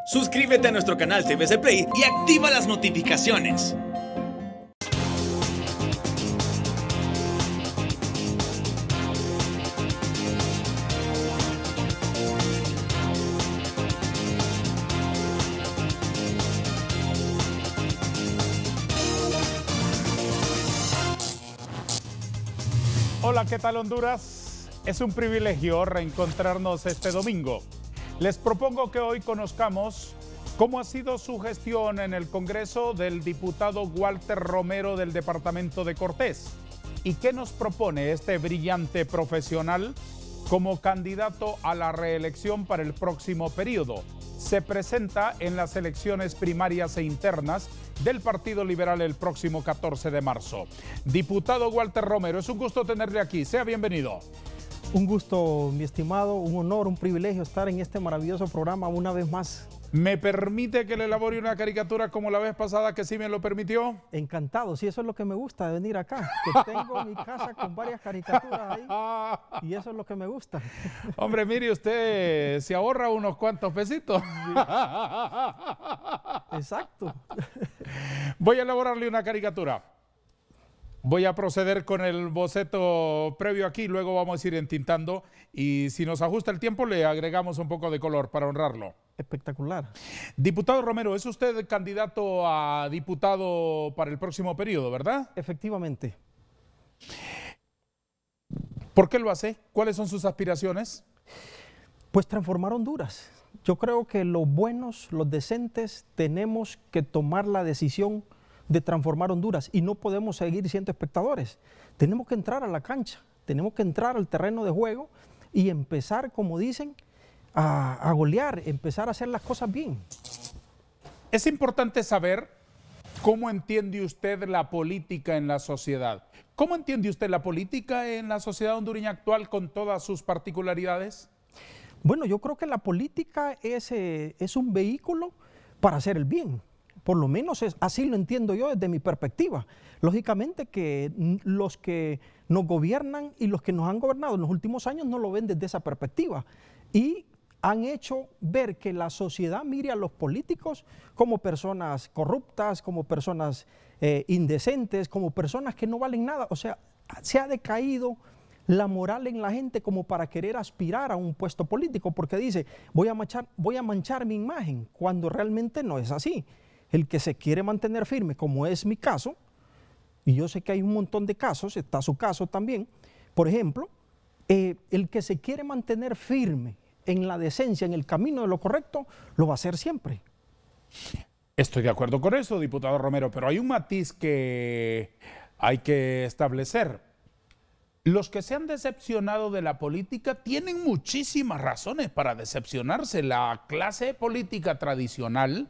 Suscríbete a nuestro canal TVC Play y activa las notificaciones. Hola, ¿qué tal Honduras? Es un privilegio reencontrarnos este domingo. Les propongo que hoy conozcamos cómo ha sido su gestión en el Congreso del diputado Walter Romero del departamento de Cortés y qué nos propone este brillante profesional como candidato a la reelección para el próximo periodo. Se presenta en las elecciones primarias e internas del Partido Liberal el próximo 14 de marzo. Diputado Walter Romero, es un gusto tenerle aquí. Sea bienvenido. Un gusto, mi estimado, un honor, un privilegio estar en este maravilloso programa una vez más. ¿Me permite que le elabore una caricatura como la vez pasada que sí me lo permitió? Encantado, sí, eso es lo que me gusta de venir acá, que tengo mi casa con varias caricaturas ahí y eso es lo que me gusta. Hombre, mire, usted se ahorra unos cuantos pesitos. Exacto. Voy a elaborarle una caricatura. Voy a proceder con el boceto previo aquí, luego vamos a ir entintando y si nos ajusta el tiempo le agregamos un poco de color para honrarlo. Espectacular. Diputado Romero, ¿es usted candidato a diputado para el próximo periodo, verdad? Efectivamente. ¿Por qué lo hace? ¿Cuáles son sus aspiraciones? Pues transformar Honduras. Yo creo que los buenos, los decentes, tenemos que tomar la decisión de transformar Honduras y no podemos seguir siendo espectadores. Tenemos que entrar a la cancha, tenemos que entrar al terreno de juego y empezar, como dicen, a golear, empezar a hacer las cosas bien. Es importante saber cómo entiende usted la política en la sociedad. ¿Cómo entiende usted la política en la sociedad hondureña actual con todas sus particularidades? Bueno, yo creo que la política es un vehículo para hacer el bien. Por lo menos así lo entiendo yo desde mi perspectiva. Lógicamente que los que nos gobiernan y los que nos han gobernado en los últimos años no lo ven desde esa perspectiva. Y han hecho ver que la sociedad mire a los políticos como personas corruptas, como personas indecentes, como personas que no valen nada. O sea, se ha decaído la moral en la gente como para querer aspirar a un puesto político, porque dice, voy a manchar mi imagen, cuando realmente no es así. El que se quiere mantener firme, como es mi caso, y yo sé que hay un montón de casos, está su caso también, por ejemplo, el que se quiere mantener firme en la decencia, en el camino de lo correcto, lo va a hacer siempre. Estoy de acuerdo con eso, diputado Romero, pero hay un matiz que hay que establecer. Los que se han decepcionado de la política tienen muchísimas razones para decepcionarse. La clase política tradicional,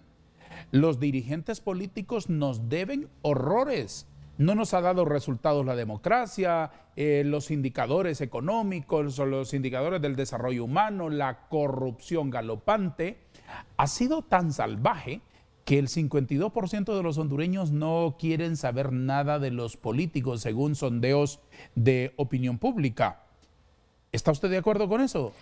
los dirigentes políticos nos deben horrores. No nos ha dado resultados la democracia, los indicadores económicos, los indicadores del desarrollo humano, la corrupción galopante. Ha sido tan salvaje que el 52% de los hondureños no quieren saber nada de los políticos, según sondeos de opinión pública. ¿Está usted de acuerdo con eso?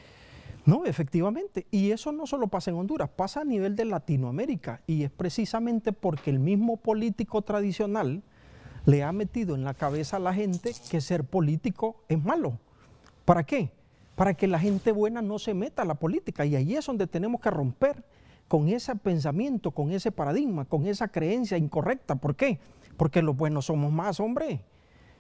No, efectivamente, y eso no solo pasa en Honduras, pasa a nivel de Latinoamérica, y es precisamente porque el mismo político tradicional le ha metido en la cabeza a la gente que ser político es malo. ¿Para qué? Para que la gente buena no se meta a la política, y ahí es donde tenemos que romper con ese pensamiento, con ese paradigma, con esa creencia incorrecta. ¿Por qué? Porque los buenos somos más, hombre.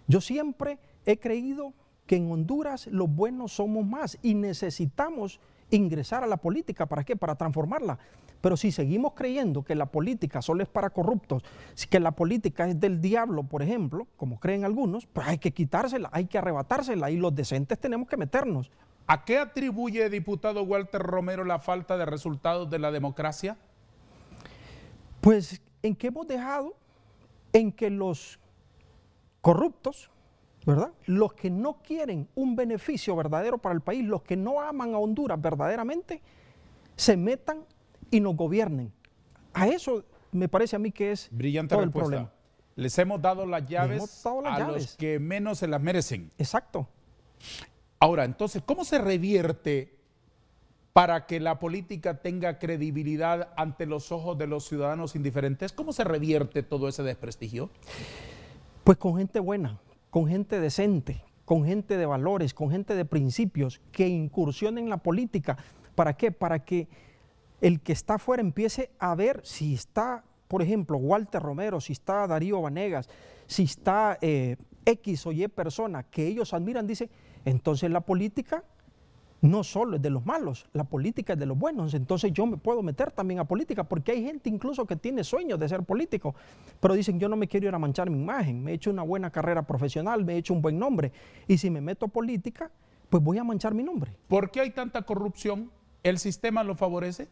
Yo siempre he creído que en Honduras los buenos somos más y necesitamos ingresar a la política. ¿Para qué? Para transformarla. Pero si seguimos creyendo que la política solo es para corruptos, que la política es del diablo, por ejemplo, como creen algunos, pues hay que quitársela, hay que arrebatársela y los decentes tenemos que meternos. ¿A qué atribuye, diputado Walter Romero, la falta de resultados de la democracia? Pues en que hemos dejado en que los corruptos, ¿verdad?, los que no quieren un beneficio verdadero para el país, los que no aman a Honduras verdaderamente, se metan y nos gobiernen. A eso me parece a mí que es brillante todo respuesta. El problema. Les hemos dado las llaves a los que menos se las merecen. Exacto. Ahora, entonces, ¿cómo se revierte para que la política tenga credibilidad ante los ojos de los ciudadanos indiferentes? ¿Cómo se revierte todo ese desprestigio? Pues con gente buena, con gente decente, con gente de valores, con gente de principios, que incursione en la política. ¿Para qué? Para que el que está afuera empiece a ver si está, por ejemplo, Walter Romero, si está Darío Vanegas, si está X o Y persona que ellos admiran, dice, entonces la política no solo es de los malos, la política es de los buenos, entonces yo me puedo meter también a política, porque hay gente incluso que tiene sueños de ser político, pero dicen, yo no me quiero ir a manchar mi imagen, me he hecho una buena carrera profesional, me he hecho un buen nombre, y si me meto a política, pues voy a manchar mi nombre. ¿Por qué hay tanta corrupción? ¿El sistema lo favorece?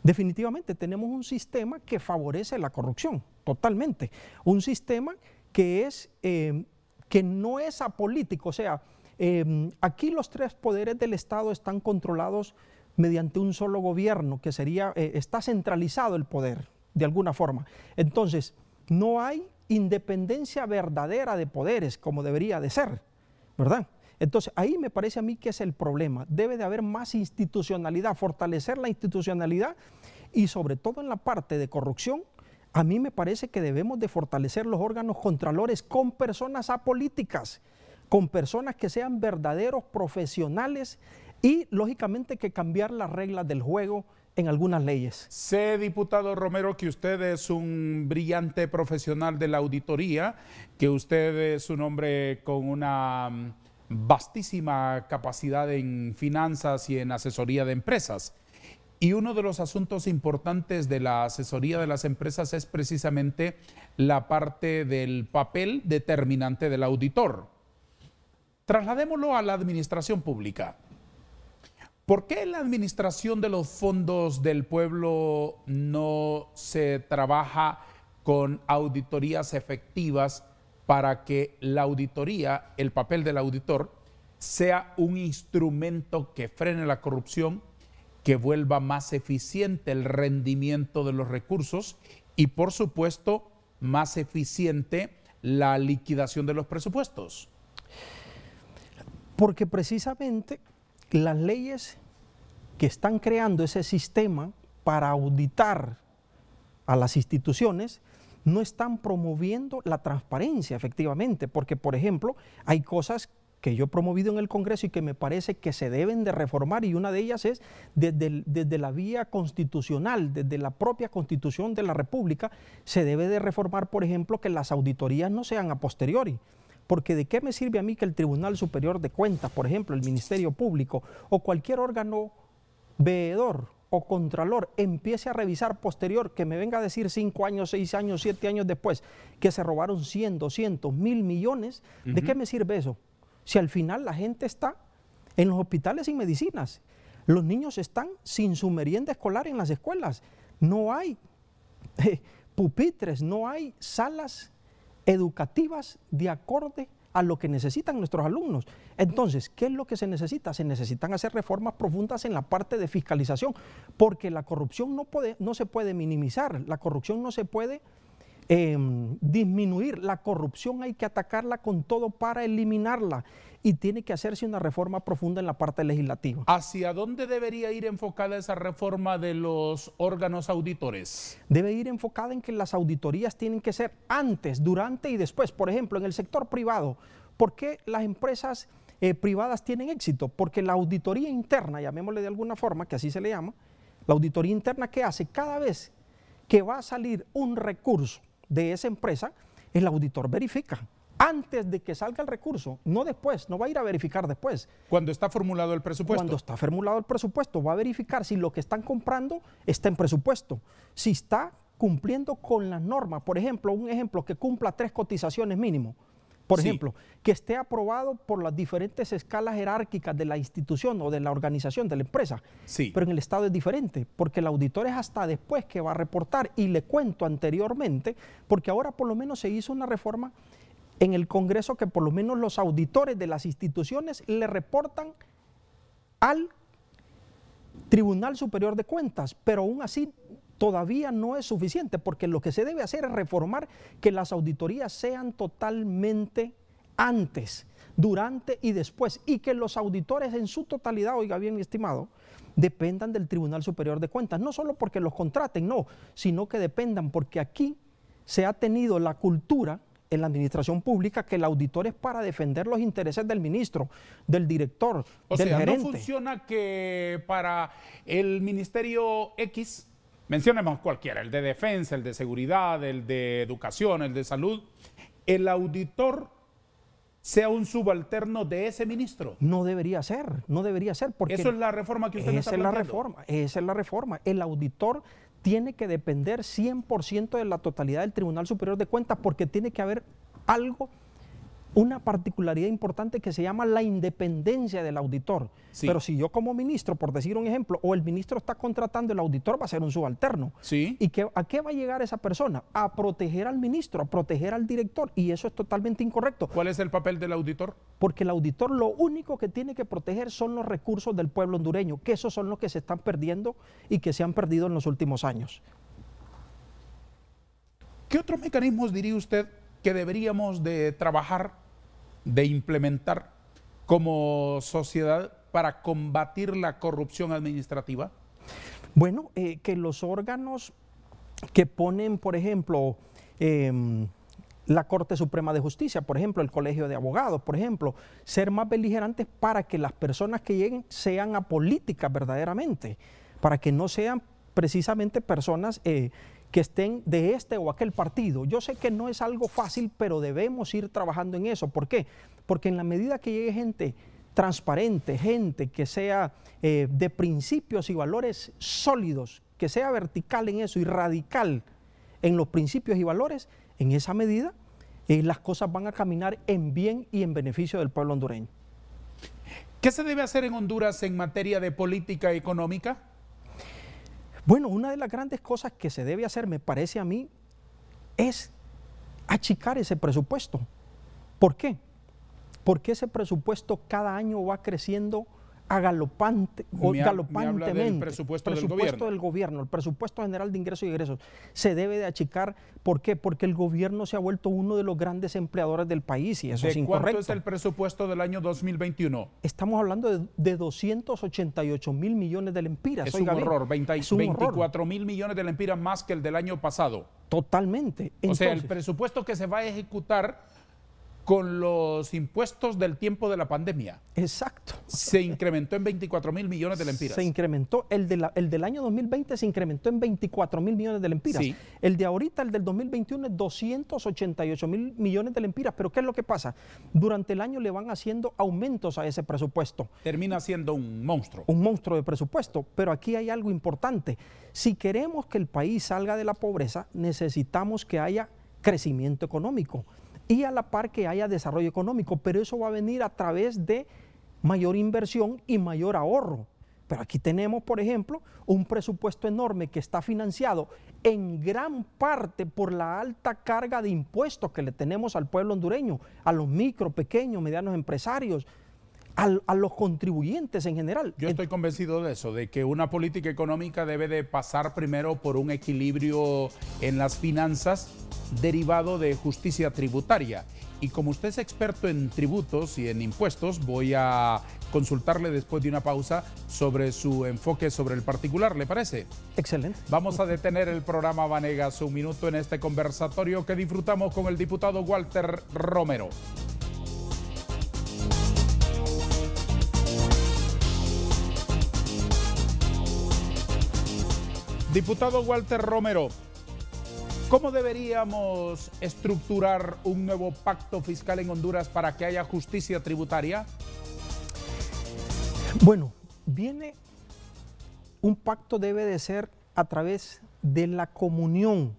Definitivamente tenemos un sistema que favorece la corrupción, totalmente, un sistema que no es apolítico, o sea, aquí los tres poderes del Estado están controlados mediante un solo gobierno, que está centralizado el poder, de alguna forma. Entonces, no hay independencia verdadera de poderes, como debería de ser, ¿verdad? Entonces, ahí me parece a mí que es el problema. Debe de haber más institucionalidad, fortalecer la institucionalidad y sobre todo en la parte de corrupción, a mí me parece que debemos de fortalecer los órganos contralores con personas apolíticas, con personas que sean verdaderos profesionales y, lógicamente, que cambiar las reglas del juego en algunas leyes. Sé, diputado Romero, que usted es un brillante profesional de la auditoría, que usted es un hombre con una vastísima capacidad en finanzas y en asesoría de empresas. Y uno de los asuntos importantes de la asesoría de las empresas es precisamente la parte del papel determinante del auditor. Trasladémoslo a la administración pública. ¿Por qué en la administración de los fondos del pueblo no se trabaja con auditorías efectivas para que la auditoría, el papel del auditor, sea un instrumento que frene la corrupción, que vuelva más eficiente el rendimiento de los recursos y, por supuesto, más eficiente la liquidación de los presupuestos? Porque precisamente las leyes que están creando ese sistema para auditar a las instituciones no están promoviendo la transparencia efectivamente, porque por ejemplo hay cosas que yo he promovido en el Congreso y que me parece que se deben de reformar, y una de ellas es desde la vía constitucional, desde la propia Constitución de la República, se debe de reformar, por ejemplo, que las auditorías no sean a posteriori. Porque ¿de qué me sirve a mí que el Tribunal Superior de Cuentas, por ejemplo, el Ministerio Público o cualquier órgano veedor o contralor empiece a revisar posterior, que me venga a decir 5 años, 6 años, 7 años después que se robaron 100, 200, 1000 millones? ¿De qué me sirve eso? Si al final la gente está en los hospitales sin medicinas, los niños están sin su merienda escolar en las escuelas, no hay pupitres, no hay salas educativas de acorde a lo que necesitan nuestros alumnos. Entonces, ¿qué es lo que se necesita? Se necesitan hacer reformas profundas en la parte de fiscalización, porque la corrupción no se puede minimizar, la corrupción no se puede disminuir, la corrupción hay que atacarla con todo para eliminarla, y tiene que hacerse una reforma profunda en la parte legislativa. ¿Hacia dónde debería ir enfocada esa reforma de los órganos auditores? Debe ir enfocada en que las auditorías tienen que ser antes, durante y después. Por ejemplo, en el sector privado, ¿por qué las empresas privadas tienen éxito? Porque la auditoría interna, llamémosle de alguna forma, que así se le llama, la auditoría interna, ¿qué hace? Cada vez que va a salir un recurso de esa empresa, el auditor verifica antes de que salga el recurso, no después, no va a ir a verificar después. Cuando está formulado el presupuesto. Cuando está formulado el presupuesto, va a verificar si lo que están comprando está en presupuesto, si está cumpliendo con las normas. Por ejemplo, un ejemplo, que cumpla 3 cotizaciones mínimo. Por ejemplo, que esté aprobado por las diferentes escalas jerárquicas de la institución o de la organización, de la empresa. Sí. Pero en el Estado es diferente, porque el auditor es hasta después que va a reportar. Y le cuento anteriormente, porque ahora por lo menos se hizo una reforma en el Congreso que por lo menos los auditores de las instituciones le reportan al Tribunal Superior de Cuentas, pero aún así todavía no es suficiente, porque lo que se debe hacer es reformar que las auditorías sean totalmente antes, durante y después, y que los auditores en su totalidad, oiga bien mi estimado, dependan del Tribunal Superior de Cuentas, no solo porque los contraten, no, sino que dependan porque aquí se ha tenido la cultura en la administración pública que el auditor es para defender los intereses del ministro, del director, del gerente. No funciona que para el Ministerio X, mencionemos cualquiera, el de Defensa, el de Seguridad, el de Educación, el de Salud, el auditor sea un subalterno de ese ministro. No debería ser, no debería ser. Porque eso es la reforma que usted me está planteando. Esa es la reforma. El auditor tiene que depender 100% de la totalidad del Tribunal Superior de Cuentas porque tiene que haber algo, una particularidad importante que se llama la independencia del auditor. Sí. Pero si yo como ministro, por decir un ejemplo, o el ministro está contratando, el auditor va a ser un subalterno. Sí. ¿Y a qué va a llegar esa persona? A proteger al ministro, a proteger al director, y eso es totalmente incorrecto. ¿Cuál es el papel del auditor? Porque el auditor lo único que tiene que proteger son los recursos del pueblo hondureño, que esos son los que se están perdiendo y que se han perdido en los últimos años. ¿Qué otros mecanismos diría usted que deberíamos de trabajar, de implementar como sociedad para combatir la corrupción administrativa? Bueno, que los órganos que ponen, por ejemplo, la Corte Suprema de Justicia, por ejemplo, el Colegio de Abogados, por ejemplo, ser más beligerantes para que las personas que lleguen sean apolíticas verdaderamente, para que no sean precisamente personas que estén de este o aquel partido. Yo sé que no es algo fácil, pero debemos ir trabajando en eso. ¿Por qué? Porque en la medida que llegue gente transparente, gente que sea de principios y valores sólidos, que sea vertical en eso y radical en los principios y valores, en esa medida las cosas van a caminar en bien y en beneficio del pueblo hondureño. ¿Qué se debe hacer en Honduras en materia de política económica? Bueno, una de las grandes cosas que se debe hacer, me parece a mí, es achicar ese presupuesto. ¿Por qué? Porque ese presupuesto cada año va creciendo galopantemente. El presupuesto del gobierno. El presupuesto general de ingresos y egresos se debe de achicar. ¿Por qué? Porque el gobierno se ha vuelto uno de los grandes empleadores del país y eso es incorrecto. ¿Cuánto es el presupuesto del año 2021? Estamos hablando de 288.000 millones de lempiras. Es un horror, 24.000 millones de lempiras más que el del año pasado. Totalmente. Entonces, o sea, el presupuesto que se va a ejecutar con los impuestos del tiempo de la pandemia. Exacto. Se incrementó en 24.000 millones de lempiras. Se incrementó, el del año 2020 se incrementó en 24.000 millones de lempiras. Sí. El de ahorita, el del 2021, es 288.000 millones de lempiras. Pero ¿qué es lo que pasa? Durante el año le van haciendo aumentos a ese presupuesto. Termina siendo un monstruo. Un monstruo de presupuesto. Pero aquí hay algo importante. Si queremos que el país salga de la pobreza, necesitamos que haya crecimiento económico y a la par que haya desarrollo económico, pero eso va a venir a través de mayor inversión y mayor ahorro. Pero aquí tenemos, por ejemplo, un presupuesto enorme que está financiado en gran parte por la alta carga de impuestos que le tenemos al pueblo hondureño, a los micro, pequeños, medianos empresarios, a los contribuyentes en general. Yo estoy convencido de eso, de que una política económica debe de pasar primero por un equilibrio en las finanzas derivado de justicia tributaria. Y como usted es experto en tributos y en impuestos, voy a consultarle después de una pausa sobre su enfoque sobre el particular, ¿le parece? Excelente. Vamos a detener el programa Vanegas un minuto en este conversatorio que disfrutamos con el diputado Walter Romero. Diputado Walter Romero, ¿cómo deberíamos estructurar un nuevo pacto fiscal en Honduras para que haya justicia tributaria? Bueno, un pacto debe de ser a través de la comunión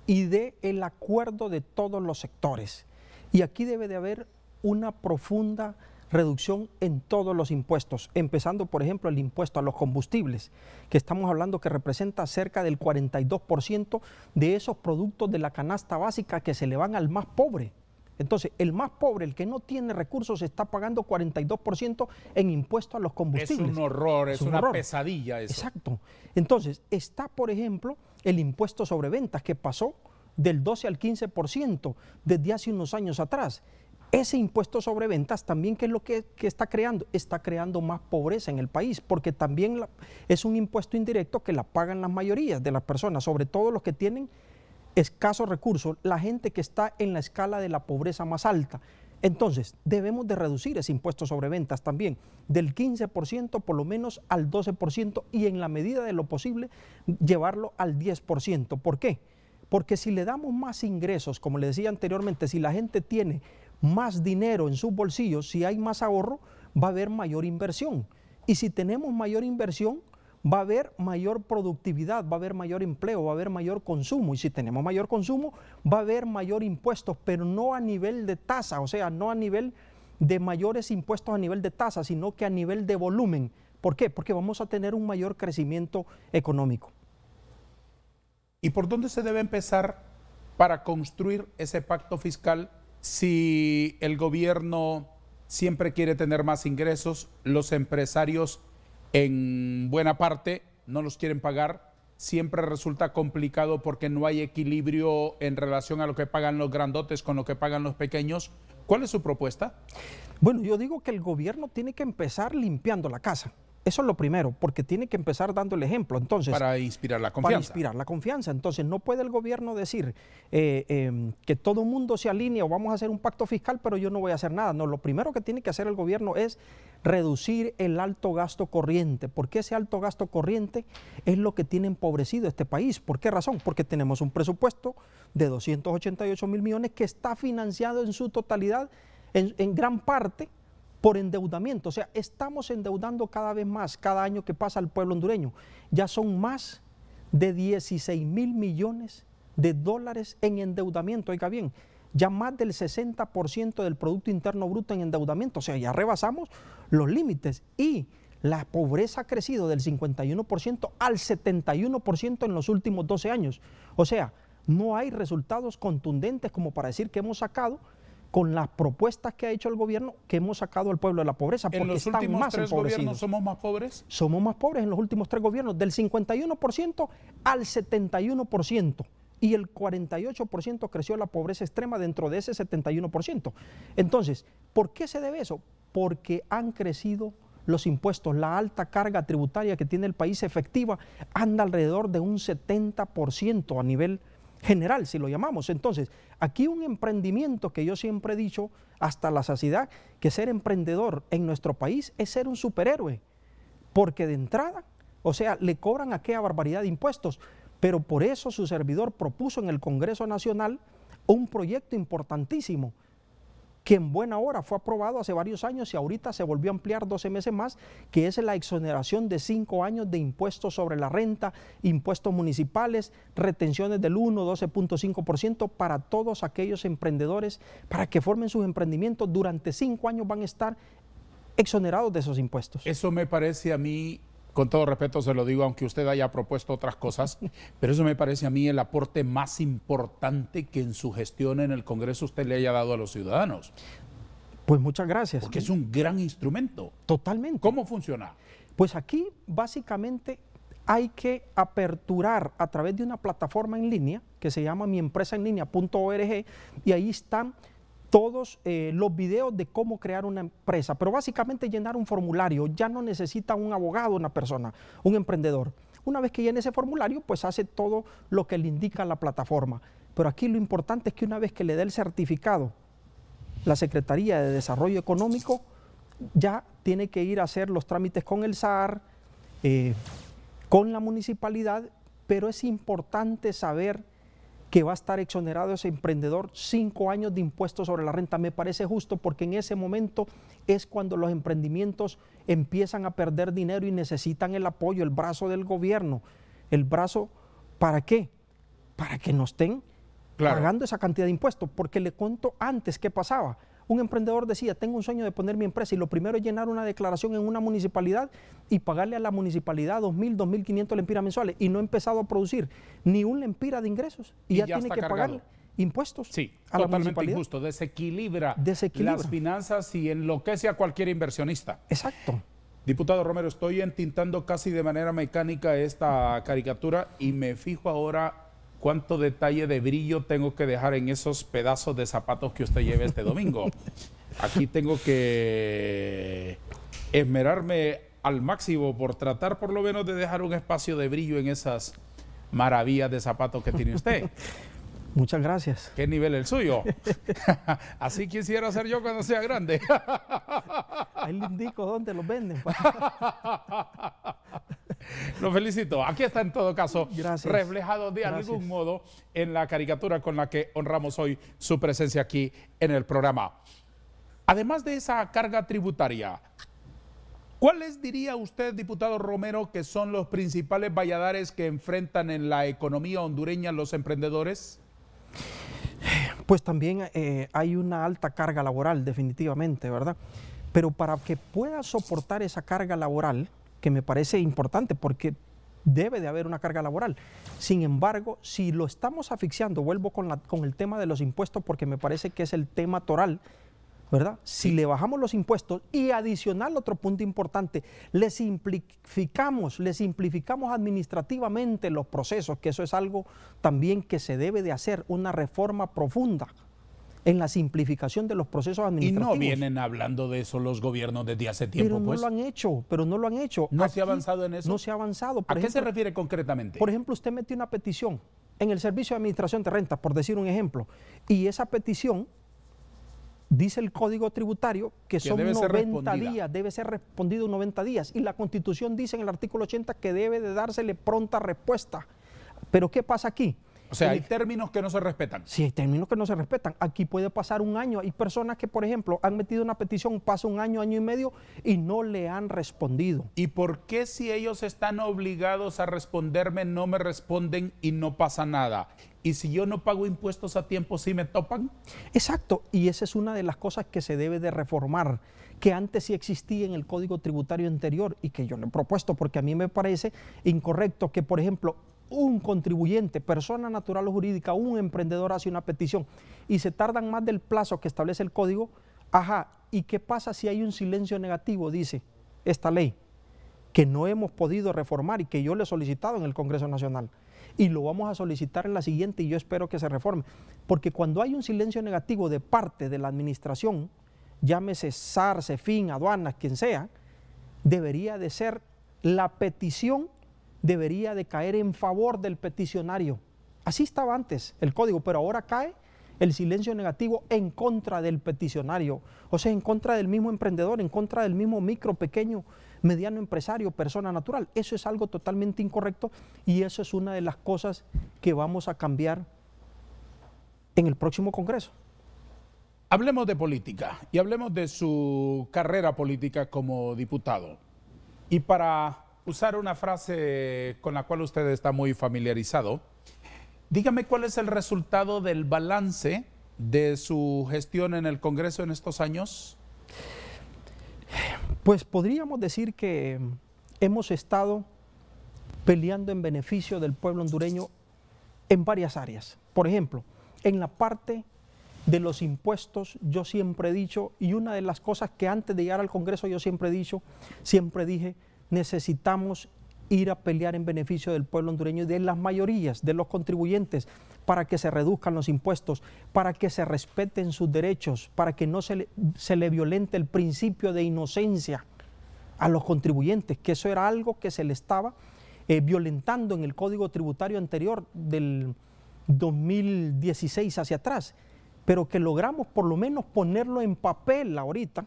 y del acuerdo de todos los sectores. Y aquí debe de haber una profunda reducción en todos los impuestos, empezando por ejemplo el impuesto a los combustibles, que estamos hablando que representa cerca del 42% de esos productos de la canasta básica que se le van al más pobre. Entonces, el más pobre, el que no tiene recursos, está pagando 42% en impuesto a los combustibles. Es un horror, es una pesadilla eso. Exacto. Entonces, está, por ejemplo, el impuesto sobre ventas, que pasó del 12 al 15% desde hace unos años atrás. ese impuesto sobre ventas también, ¿qué es lo que está creando? Está creando más pobreza en el país, porque también es un impuesto indirecto que la pagan las mayorías de las personas, sobre todo los que tienen escasos recursos, la gente que está en la escala de la pobreza más alta. Entonces, debemos de reducir ese impuesto sobre ventas también, del 15% por lo menos al 12% y en la medida de lo posible llevarlo al 10%. ¿Por qué? Porque si le damos más ingresos, como le decía anteriormente, si la gente tiene más dinero en sus bolsillos, si hay más ahorro, va a haber mayor inversión. Y si tenemos mayor inversión, va a haber mayor productividad, va a haber mayor empleo, va a haber mayor consumo. Y si tenemos mayor consumo, va a haber mayor impuestos, pero no a nivel de tasa, o sea, no a nivel de mayores impuestos a nivel de tasa, sino que a nivel de volumen. ¿Por qué? Porque vamos a tener un mayor crecimiento económico. ¿Y por dónde se debe empezar para construir ese pacto fiscal si el gobierno siempre quiere tener más ingresos, los empresarios en buena parte no los quieren pagar, siempre resulta complicado porque no hay equilibrio en relación a lo que pagan los grandotes con lo que pagan los pequeños? ¿Cuál es su propuesta? Bueno, yo digo que el gobierno tiene que empezar limpiando la casa. Eso es lo primero, porque tiene que empezar dando el ejemplo. Entonces, para inspirar la confianza. Para inspirar la confianza. Entonces, no puede el gobierno decir que todo el mundo se alinee o vamos a hacer un pacto fiscal, pero yo no voy a hacer nada. No, lo primero que tiene que hacer el gobierno es reducir el alto gasto corriente, porque ese alto gasto corriente es lo que tiene empobrecido este país. ¿Por qué razón? Porque tenemos un presupuesto de 288.000 millones que está financiado en su totalidad, en gran parte, por endeudamiento. O sea, estamos endeudando cada vez más, cada año que pasa al pueblo hondureño. Ya son más de 16.000 millones de dólares en endeudamiento. Oiga bien, ya más del 60% del Producto Interno Bruto en endeudamiento. O sea, ya rebasamos los límites y la pobreza ha crecido del 51% al 71% en los últimos 12 años. O sea, no hay resultados contundentes como para decir que hemos sacado, con las propuestas que ha hecho el gobierno, que hemos sacado al pueblo de la pobreza, porque ¿En los están últimos más 3 empobrecidos. gobiernos somos más pobres? Somos más pobres en los últimos 3 gobiernos, del 51% al 71%, y el 48% creció la pobreza extrema dentro de ese 71%. Entonces, ¿por qué se debe eso? Porque han crecido los impuestos, la alta carga tributaria que tiene el país efectiva anda alrededor de un 70% a nivel general, si lo llamamos. Entonces, aquí un emprendimiento que yo siempre he dicho hasta la saciedad, que ser emprendedor en nuestro país es ser un superhéroe, porque de entrada, o sea, le cobran aquella barbaridad de impuestos, pero por eso su servidor propuso en el Congreso Nacional un proyecto importantísimo, que en buena hora fue aprobado hace varios años y ahorita se volvió a ampliar 12 meses más, que es la exoneración de 5 años de impuestos sobre la renta, impuestos municipales, retenciones del 1, 12.5% para todos aquellos emprendedores, para que formen sus emprendimientos. Durante 5 años van a estar exonerados de esos impuestos. Eso me parece a mí, con todo respeto se lo digo, aunque usted haya propuesto otras cosas, pero eso me parece a mí el aporte más importante que en su gestión en el Congreso usted le haya dado a los ciudadanos. Pues muchas gracias. Porque es un gran instrumento. Totalmente. ¿Cómo funciona? Pues aquí básicamente hay que aperturar a través de una plataforma en línea que se llama miempresaenlinea.org y ahí están todos los videos de cómo crear una empresa, pero básicamente llenar un formulario. Ya no necesita un abogado una persona, un emprendedor. Una vez que llene ese formulario, pues hace todo lo que le indica la plataforma. Pero aquí lo importante es que una vez que le dé el certificado, la Secretaría de Desarrollo Económico ya tiene que ir a hacer los trámites con el SAR, con la municipalidad, pero es importante saber que va a estar exonerado ese emprendedor 5 años de impuestos sobre la renta. Me parece justo porque en ese momento es cuando los emprendimientos empiezan a perder dinero y necesitan el apoyo, el brazo del gobierno. ¿El brazo para qué? Para que no estén pagando esa cantidad de impuestos. Porque le cuento antes qué pasaba. Un emprendedor decía, tengo un sueño de poner mi empresa y lo primero es llenar una declaración en una municipalidad y pagarle a la municipalidad 2.000, 2.500 lempiras mensuales y no ha empezado a producir ni un lempira de ingresos y ya tiene que pagar impuestos a la municipalidad. Injusto, desequilibra las finanzas y enloquece a cualquier inversionista. Exacto. Diputado Romero, estoy entintando casi de manera mecánica esta caricatura y me fijo ahora cuánto detalle de brillo tengo que dejar en esos pedazos de zapatos que usted lleve este domingo. Aquí tengo que esmerarme al máximo por tratar por lo menos de dejar un espacio de brillo en esas maravillas de zapatos que tiene usted. Muchas gracias. ¿Qué nivel el suyo? Así quisiera ser yo cuando sea grande. Ahí le indico dónde los venden. Lo felicito. Aquí está en todo caso Gracias. reflejado de algún modo en la caricatura con la que honramos hoy su presencia aquí en el programa. Además de esa carga tributaria, ¿cuáles diría usted, diputado Romero, que son los principales valladares que enfrentan en la economía hondureña los emprendedores? Pues también hay una alta carga laboral, definitivamente, ¿verdad? Pero para que pueda soportar esa carga laboral, que me parece importante porque debe de haber una carga laboral. Sin embargo, si lo estamos asfixiando, vuelvo con el tema de los impuestos porque me parece que es el tema toral, ¿verdad? Si le bajamos los impuestos y adicional otro punto importante, le simplificamos administrativamente los procesos, que eso es algo también que se debe de hacer, una reforma profunda en la simplificación de los procesos administrativos. Y no vienen hablando de eso los gobiernos desde hace tiempo, pero no pues. lo han hecho, pero no lo han hecho. ¿No se ha avanzado en eso? No se ha avanzado. ¿A qué se refiere concretamente? Por ejemplo, usted metió una petición en el Servicio de Administración de Rentas, por decir un ejemplo, y esa petición dice el Código Tributario que son 90 días, debe ser respondido en 90 días, y la Constitución dice en el artículo 80 que debe de dársele pronta respuesta. Pero ¿qué pasa aquí? O sea, hay términos que no se respetan. Sí, hay términos que no se respetan. Aquí puede pasar un año. Hay personas que, por ejemplo, han metido una petición, pasa un año, año y medio, y no le han respondido. ¿Y por qué si ellos están obligados a responderme, no me responden y no pasa nada? ¿Y si yo no pago impuestos a tiempo, sí me topan? Exacto, y esa es una de las cosas que se debe de reformar, que antes sí existía en el Código Tributario anterior y que yo le he propuesto, porque a mí me parece incorrecto que, por ejemplo, un contribuyente, persona natural o jurídica, un emprendedor hace una petición y se tardan más del plazo que establece el código. Ajá, ¿y qué pasa si hay un silencio negativo? Dice esta ley, que no hemos podido reformar y que yo le he solicitado en el Congreso Nacional. Y lo vamos a solicitar en la siguiente y yo espero que se reforme. Porque cuando hay un silencio negativo de parte de la administración, llámese SAR, CEFIN, aduanas, quien sea, debería de ser la petición, debería de caer en favor del peticionario. Así estaba antes el código, pero ahora cae el silencio negativo en contra del peticionario, o sea, en contra del mismo emprendedor, en contra del mismo micro, pequeño, mediano empresario, persona natural. Eso es algo totalmente incorrecto y eso es una de las cosas que vamos a cambiar en el próximo Congreso. Hablemos de política y hablemos de su carrera política como diputado. Y para usar una frase con la cual usted está muy familiarizado, dígame cuál es el resultado del balance de su gestión en el Congreso en estos años. Pues podríamos decir que hemos estado peleando en beneficio del pueblo hondureño en varias áreas. Por ejemplo, en la parte de los impuestos, yo siempre he dicho, y una de las cosas que antes de llegar al Congreso yo siempre he dicho, siempre dije, necesitamos ir a pelear en beneficio del pueblo hondureño y de las mayorías, de los contribuyentes, para que se reduzcan los impuestos, para que se respeten sus derechos, para que no se le violente el principio de inocencia a los contribuyentes, que eso era algo que se le estaba violentando en el Código Tributario anterior del 2016 hacia atrás, pero que logramos por lo menos ponerlo en papel ahorita,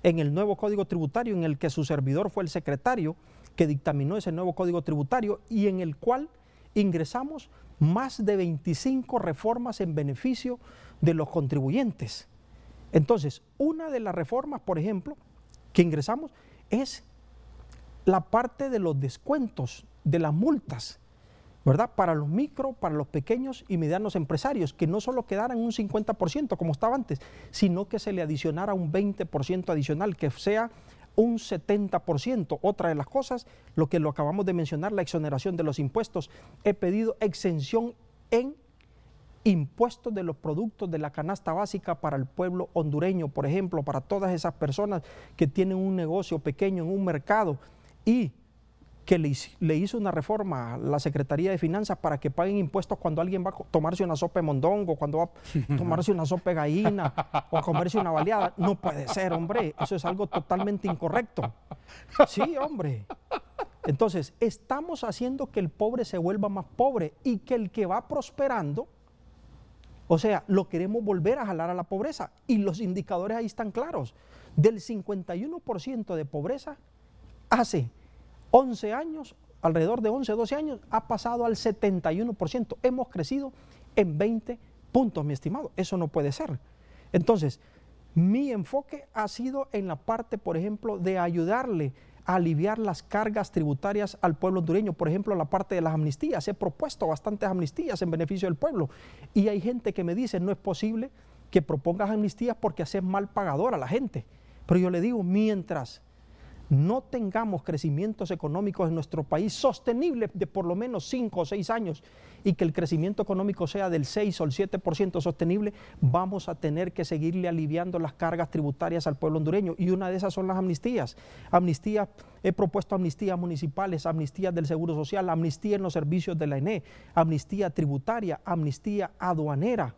en el nuevo Código Tributario, en el que su servidor fue el secretario que dictaminó ese nuevo Código Tributario y en el cual ingresamos más de 25 reformas en beneficio de los contribuyentes. Entonces, una de las reformas, por ejemplo, que ingresamos es la parte de los descuentos de las multas, ¿verdad? Para los micro, para los pequeños y medianos empresarios, que no solo quedaran un 50% como estaba antes, sino que se le adicionara un 20% adicional, que sea un 70%. Otra de las cosas, lo que lo acabamos de mencionar, la exoneración de los impuestos. He pedido exención en impuestos de los productos de la canasta básica para el pueblo hondureño, por ejemplo, para todas esas personas que tienen un negocio pequeño en un mercado y que le hizo una reforma a la Secretaría de Finanzas para que paguen impuestos cuando alguien va a tomarse una sopa de mondongo, cuando va a tomarse una sopa de gallina o a comerse una baleada. No puede ser, hombre, eso es algo totalmente incorrecto. Sí, hombre. Entonces, estamos haciendo que el pobre se vuelva más pobre y que el que va prosperando, o sea, lo queremos volver a jalar a la pobreza. Y los indicadores ahí están claros. Del 51% de pobreza hace 11 años, alrededor de 11, 12 años, ha pasado al 71%. Hemos crecido en 20 puntos, mi estimado. Eso no puede ser. Entonces, mi enfoque ha sido en la parte, por ejemplo, de ayudarle a aliviar las cargas tributarias al pueblo hondureño. Por ejemplo, la parte de las amnistías. He propuesto bastantes amnistías en beneficio del pueblo. Y hay gente que me dice, no es posible que propongas amnistías porque haces mal pagador a la gente. Pero yo le digo, mientras no tengamos crecimientos económicos en nuestro país sostenibles de por lo menos 5 o 6 años y que el crecimiento económico sea del 6 o el 7% sostenible, vamos a tener que seguirle aliviando las cargas tributarias al pueblo hondureño, y una de esas son las amnistías. Amnistías, he propuesto amnistías municipales, amnistías del Seguro Social, amnistía en los servicios de la ENE, amnistía tributaria, amnistía aduanera,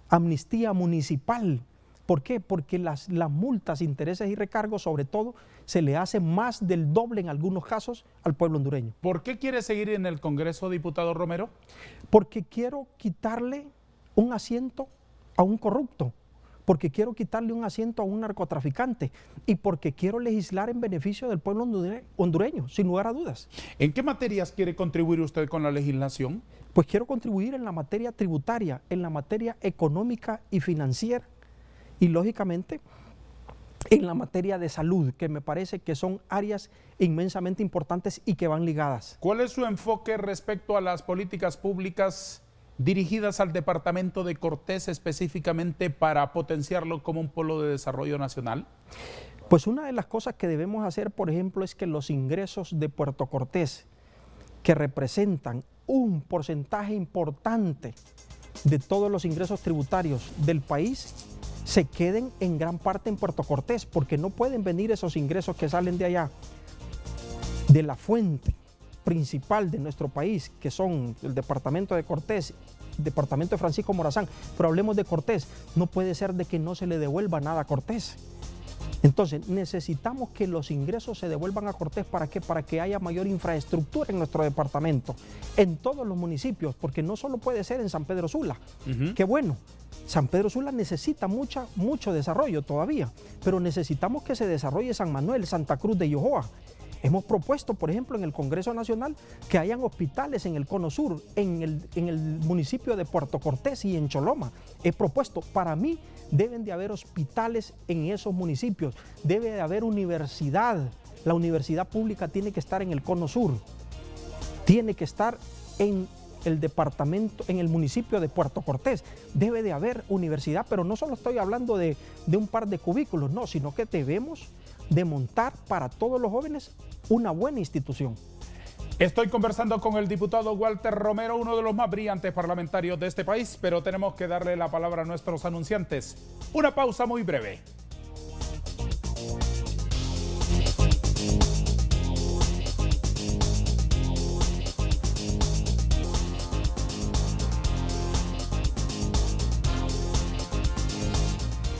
amnistía municipal. ¿Por qué? Porque las multas, intereses y recargos, sobre todo, se le hace más del doble en algunos casos al pueblo hondureño. ¿Por qué quiere seguir en el Congreso, diputado Romero? Porque quiero quitarle un asiento a un corrupto, porque quiero quitarle un asiento a un narcotraficante y porque quiero legislar en beneficio del pueblo hondureño, sin lugar a dudas. ¿En qué materias quiere contribuir usted con la legislación? Pues quiero contribuir en la materia tributaria, en la materia económica y financiera, y lógicamente en la materia de salud, que me parece que son áreas inmensamente importantes y que van ligadas. ¿Cuál es su enfoque respecto a las políticas públicas dirigidas al departamento de Cortés específicamente para potenciarlo como un polo de desarrollo nacional? Pues una de las cosas que debemos hacer, por ejemplo, es que los ingresos de Puerto Cortés, que representan un porcentaje importante de todos los ingresos tributarios del país, se queden en gran parte en Puerto Cortés, porque no pueden venir esos ingresos que salen de allá, de la fuente principal de nuestro país, que son el departamento de Cortés, el departamento de Francisco Morazán. Pero hablemos de Cortés, no puede ser de que no se le devuelva nada a Cortés. Entonces necesitamos que los ingresos se devuelvan a Cortés. ¿Para qué? Para que haya mayor infraestructura en nuestro departamento, en todos los municipios, porque no solo puede ser en San Pedro Sula. Qué bueno, San Pedro Sula necesita mucho desarrollo todavía, pero necesitamos que se desarrolle San Manuel, Santa Cruz de Yojoa. Hemos propuesto, por ejemplo, en el Congreso Nacional que hayan hospitales en el Cono Sur, en el municipio de Puerto Cortés y en Choloma. He propuesto, para mí, deben de haber hospitales en esos municipios, debe de haber universidad. La universidad pública tiene que estar en el Cono Sur, tiene que estar en el departamento, en el municipio de Puerto Cortés. Debe de haber universidad, pero no solo estoy hablando de un par de cubículos, no, sino que debemos de montar para todos los jóvenes una buena institución. Estoy conversando con el diputado Walter Romero, uno de los más brillantes parlamentarios de este país, pero tenemos que darle la palabra a nuestros anunciantes. Una pausa muy breve.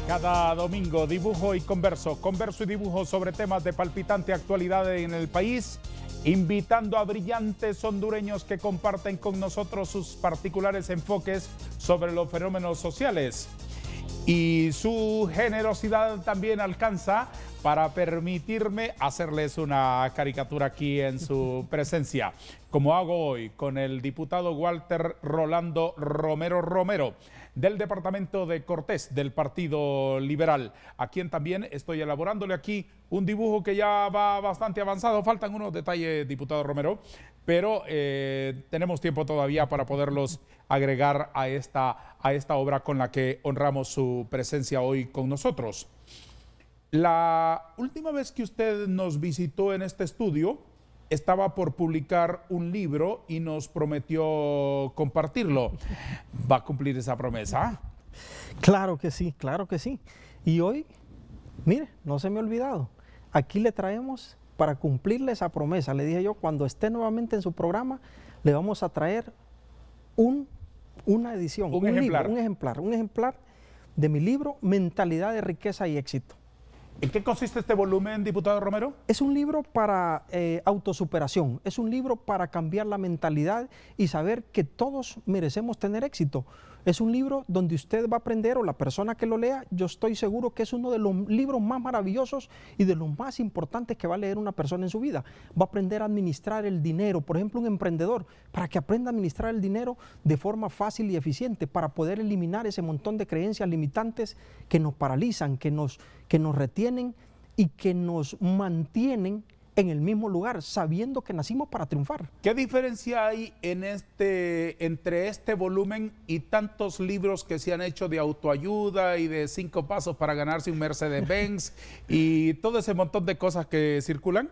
Cada domingo dibujo y converso y dibujo sobre temas de palpitante actualidad en el país, invitando a brillantes hondureños que comparten con nosotros sus particulares enfoques sobre los fenómenos sociales. Y su generosidad también alcanza para permitirme hacerles una caricatura aquí en su presencia, como hago hoy con el diputado Walter Rolando Romero, del departamento de Cortés, del Partido Liberal, a quien también estoy elaborándole aquí un dibujo que ya va bastante avanzado. Faltan unos detalles, diputado Romero, pero tenemos tiempo todavía para poderlos agregar a esta obra con la que honramos su presencia hoy con nosotros. La última vez que usted nos visitó en este estudio, estaba por publicar un libro y nos prometió compartirlo. ¿Va a cumplir esa promesa? Claro que sí, claro que sí. Y hoy, mire, no se me ha olvidado, aquí le traemos para cumplirle esa promesa, le dije yo, cuando esté nuevamente en su programa, le vamos a traer una edición, un ejemplar de mi libro, Mentalidad de Riqueza y Éxito. ¿En qué consiste este volumen, diputado Romero? Es un libro para autosuperación, es un libro para cambiar la mentalidad y saber que todos merecemos tener éxito. Es un libro donde usted va a aprender, o la persona que lo lea, yo estoy seguro que es uno de los libros más maravillosos y de los más importantes que va a leer una persona en su vida. Va a aprender a administrar el dinero, por ejemplo, un emprendedor, para que aprenda a administrar el dinero de forma fácil y eficiente, para poder eliminar ese montón de creencias limitantes que nos paralizan, que nos retienen y que nos mantienen en el mismo lugar, sabiendo que nacimos para triunfar. ¿Qué diferencia hay entre este volumen y tantos libros que se han hecho de autoayuda y de 5 pasos para ganarse un Mercedes-Benz y todo ese montón de cosas que circulan?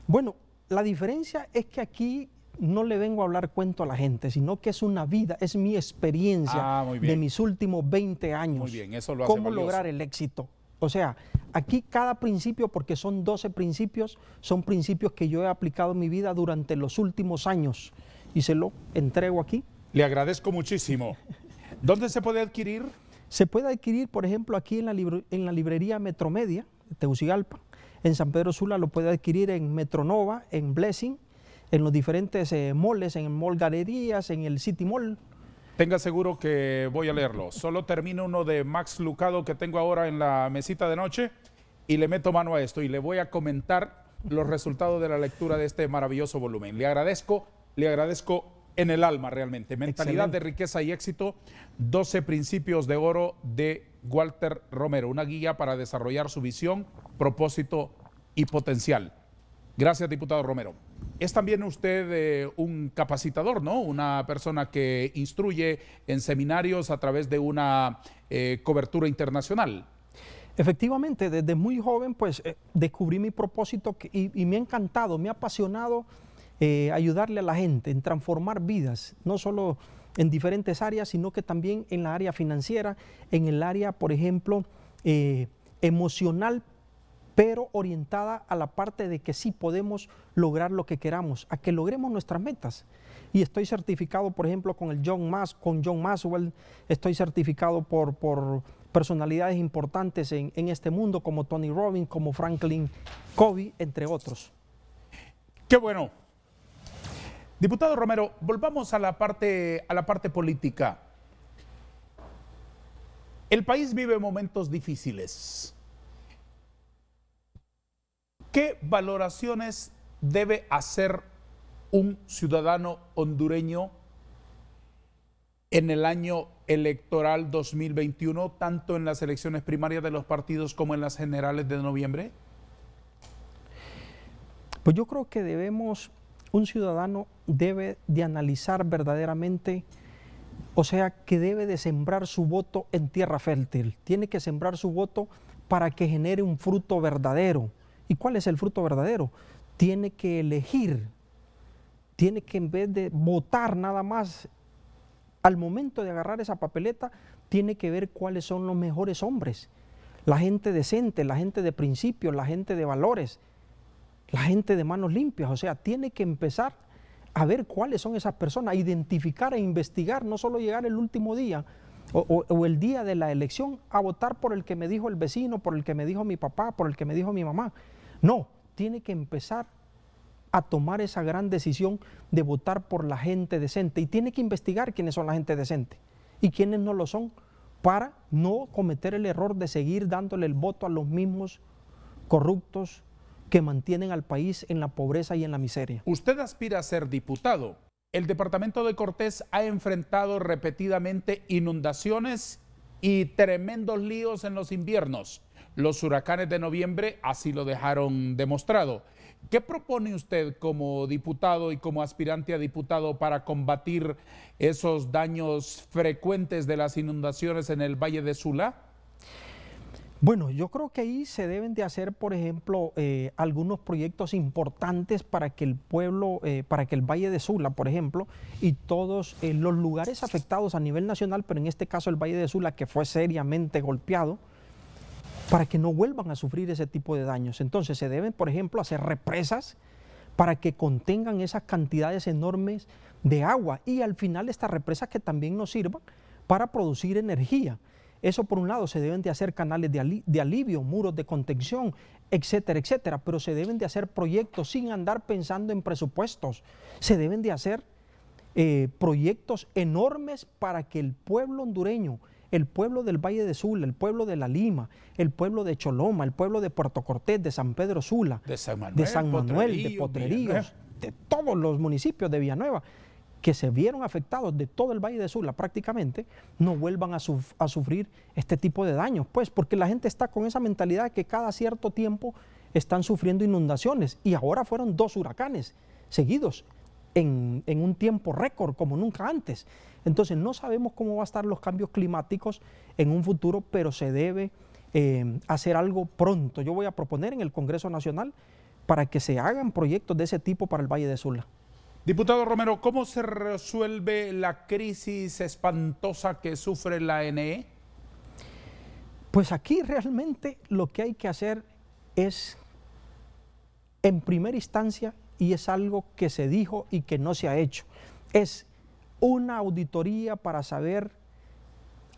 Bueno, la diferencia es que aquí no le vengo a hablar cuento a la gente, sino que es una vida, es mi experiencia de mis últimos 20 años. Muy bien, eso lo hace cómo valioso. Lograr el éxito. O sea, aquí cada principio, porque son 12 principios, son principios que yo he aplicado en mi vida durante los últimos años y se lo entrego aquí. Le agradezco muchísimo. ¿Dónde se puede adquirir? Se puede adquirir, por ejemplo, aquí en la librería Metromedia, de Tegucigalpa. En San Pedro Sula lo puede adquirir en Metronova, en Blessing, en los diferentes malls, en el Mall Galerías, en el City Mall. Tenga seguro que voy a leerlo. Solo termino uno de Max Lucado que tengo ahora en la mesita de noche y le meto mano a esto y le voy a comentar los resultados de la lectura de este maravilloso volumen. Le agradezco en el alma realmente. Mentalidad de riqueza y éxito, 12 principios de oro de Walter Romero, una guía para desarrollar su visión, propósito y potencial. Gracias, diputado Romero. Es también usted un capacitador, ¿no? Una persona que instruye en seminarios a través de una cobertura internacional. Efectivamente, desde muy joven pues descubrí mi propósito y me ha encantado, me ha apasionado ayudarle a la gente en transformar vidas, no solo en diferentes áreas, sino que también en la área financiera, en el área, por ejemplo, emocional, pero orientada a la parte de que sí podemos lograr lo que queramos, a que logremos nuestras metas. Y estoy certificado, por ejemplo, con John Maxwell, estoy certificado por personalidades importantes en este mundo, como Tony Robbins, como Franklin Covey, entre otros. ¡Qué bueno! Diputado Romero, volvamos a la parte política. El país vive momentos difíciles. ¿Qué valoraciones debe hacer un ciudadano hondureño en el año electoral 2021, tanto en las elecciones primarias de los partidos como en las generales de noviembre? Pues yo creo que un ciudadano debe de analizar verdaderamente, o sea, que debe de sembrar su voto en tierra fértil. Tiene que sembrar su voto para que genere un fruto verdadero. ¿Y cuál es el fruto verdadero? Tiene que elegir, tiene que en vez de votar nada más, al momento de agarrar esa papeleta, tiene que ver cuáles son los mejores hombres, la gente decente, la gente de principios, la gente de valores, la gente de manos limpias. O sea, tiene que empezar a ver cuáles son esas personas, a identificar e investigar, no solo llegar el último día o el día de la elección a votar por el que me dijo el vecino, por el que me dijo mi papá, por el que me dijo mi mamá. No, tiene que empezar a tomar esa gran decisión de votar por la gente decente y tiene que investigar quiénes son la gente decente y quiénes no lo son para no cometer el error de seguir dándole el voto a los mismos corruptos que mantienen al país en la pobreza y en la miseria. Usted aspira a ser diputado. El departamento de Cortés ha enfrentado repetidamente inundaciones y tremendos líos en los inviernos. Los huracanes de noviembre así lo dejaron demostrado. ¿Qué propone usted como diputado y como aspirante a diputado para combatir esos daños frecuentes de las inundaciones en el Valle de Sula? Bueno, yo creo que ahí se deben de hacer, por ejemplo, algunos proyectos importantes para que el pueblo, para que el Valle de Sula, por ejemplo, y todos los lugares afectados a nivel nacional, pero en este caso el Valle de Sula, que fue seriamente golpeado, para que no vuelvan a sufrir ese tipo de daños. Entonces se deben, por ejemplo, hacer represas para que contengan esas cantidades enormes de agua y al final estas represas que también nos sirvan para producir energía. Eso por un lado, se deben de hacer canales de alivio, muros de contención, etcétera, etcétera, pero se deben de hacer proyectos sin andar pensando en presupuestos. Se deben de hacer proyectos enormes para que el pueblo hondureño, el pueblo del Valle de Sula, el pueblo de La Lima, el pueblo de Choloma, el pueblo de Puerto Cortés, de San Pedro Sula, de San Manuel, de Potrerillos, de todos los municipios de Villanueva, que se vieron afectados de todo el Valle de Sula prácticamente, no vuelvan a sufrir este tipo de daños, pues porque la gente está con esa mentalidad de que cada cierto tiempo están sufriendo inundaciones y ahora fueron 2 huracanes seguidos en un tiempo récord como nunca antes. Entonces no sabemos cómo va a estar los cambios climáticos en un futuro, pero se debe hacer algo pronto. Yo voy a proponer en el Congreso Nacional para que se hagan proyectos de ese tipo para el Valle de Sula. Diputado Romero, ¿cómo se resuelve la crisis espantosa que sufre la ANE? Pues aquí realmente lo que hay que hacer es, en primera instancia, y es algo que se dijo y que no se ha hecho, es una auditoría para saber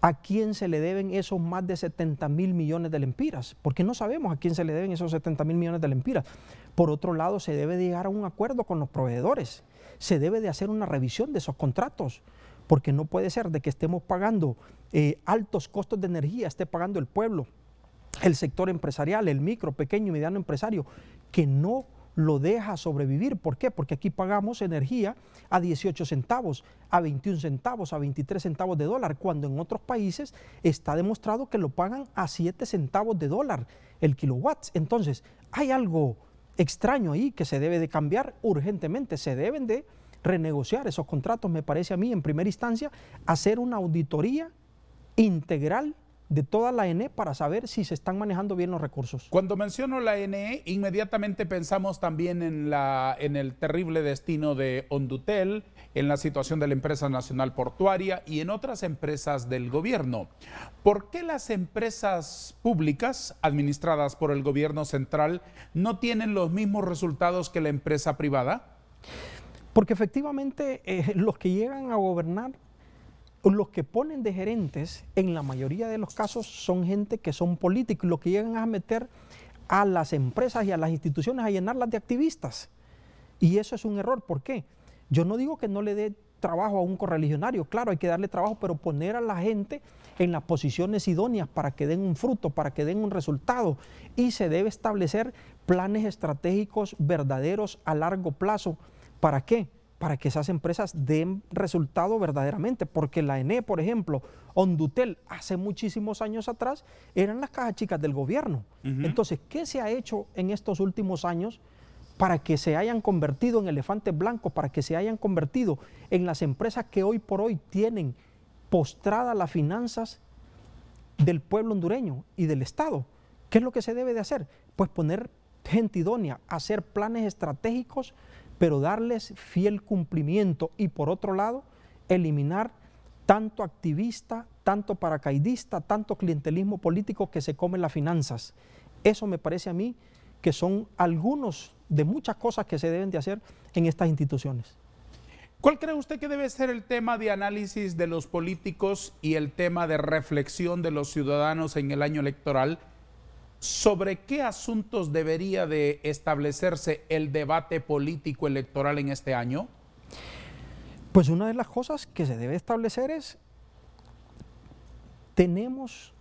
a quién se le deben esos más de 70.000 millones de lempiras, porque no sabemos a quién se le deben esos 70.000 millones de lempiras. Por otro lado, se debe de llegar a un acuerdo con los proveedores, se debe de hacer una revisión de esos contratos, porque no puede ser de que estemos pagando altos costos de energía, esté pagando el pueblo, el sector empresarial, el micro, pequeño y mediano empresario, que no lo deja sobrevivir. ¿Por qué? Porque aquí pagamos energía a 18 centavos, a 21 centavos, a 23 centavos de dólar, cuando en otros países está demostrado que lo pagan a 7 centavos de dólar el kilowatt. Entonces, hay algo extraño ahí que se debe de cambiar urgentemente, se deben de renegociar esos contratos, me parece a mí, en primera instancia, hacer una auditoría integral de toda la ANE para saber si se están manejando bien los recursos. Cuando menciono la ANE, inmediatamente pensamos también en el terrible destino de Hondutel, en la situación de la empresa nacional portuaria y en otras empresas del gobierno. ¿Por qué las empresas públicas administradas por el gobierno central no tienen los mismos resultados que la empresa privada? Porque efectivamente los que llegan a gobernar, los que ponen de gerentes, en la mayoría de los casos son gente que son políticos, y los que llegan a meter a las empresas y a las instituciones a llenarlas de activistas. Y eso es un error. ¿Por qué? Yo no digo que no le dé trabajo a un correligionario, claro, hay que darle trabajo, pero poner a la gente en las posiciones idóneas para que den un fruto, para que den un resultado. Y se debe establecer planes estratégicos verdaderos a largo plazo. ¿Para qué? Para que esas empresas den resultado verdaderamente, porque la ANE, por ejemplo, Hondutel, hace muchísimos años atrás, eran las cajas chicas del gobierno. Entonces, ¿qué se ha hecho en estos últimos años para que se hayan convertido en elefantes blancos, para que se hayan convertido en las empresas que hoy por hoy tienen postradas las finanzas del pueblo hondureño y del Estado? ¿Qué es lo que se debe de hacer? Pues poner gente idónea, hacer planes estratégicos, pero darles fiel cumplimiento y por otro lado, eliminar tanto activista, tanto paracaidista, tanto clientelismo político que se come las finanzas. Eso me parece a mí que son algunos de muchas cosas que se deben de hacer en estas instituciones. ¿Cuál cree usted que debe ser el tema de análisis de los políticos y el tema de reflexión de los ciudadanos en el año electoral? ¿Sobre qué asuntos debería de establecerse el debate político electoral en este año? Pues una de las cosas que se debe establecer es, tenemos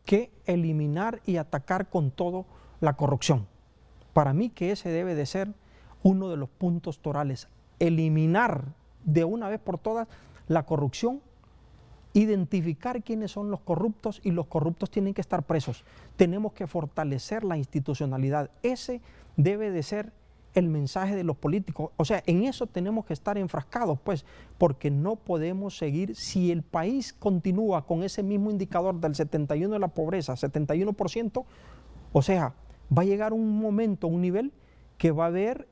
que eliminar y atacar con todo la corrupción. Para mí que ese debe de ser uno de los puntos torales, eliminar de una vez por todas la corrupción, identificar quiénes son los corruptos y los corruptos tienen que estar presos. Tenemos que fortalecer la institucionalidad. Ese debe de ser el mensaje de los políticos. O sea, en eso tenemos que estar enfrascados, pues, porque no podemos seguir, si el país continúa con ese mismo indicador del 71% de la pobreza, 71%, o sea, va a llegar un momento, un nivel que va a haber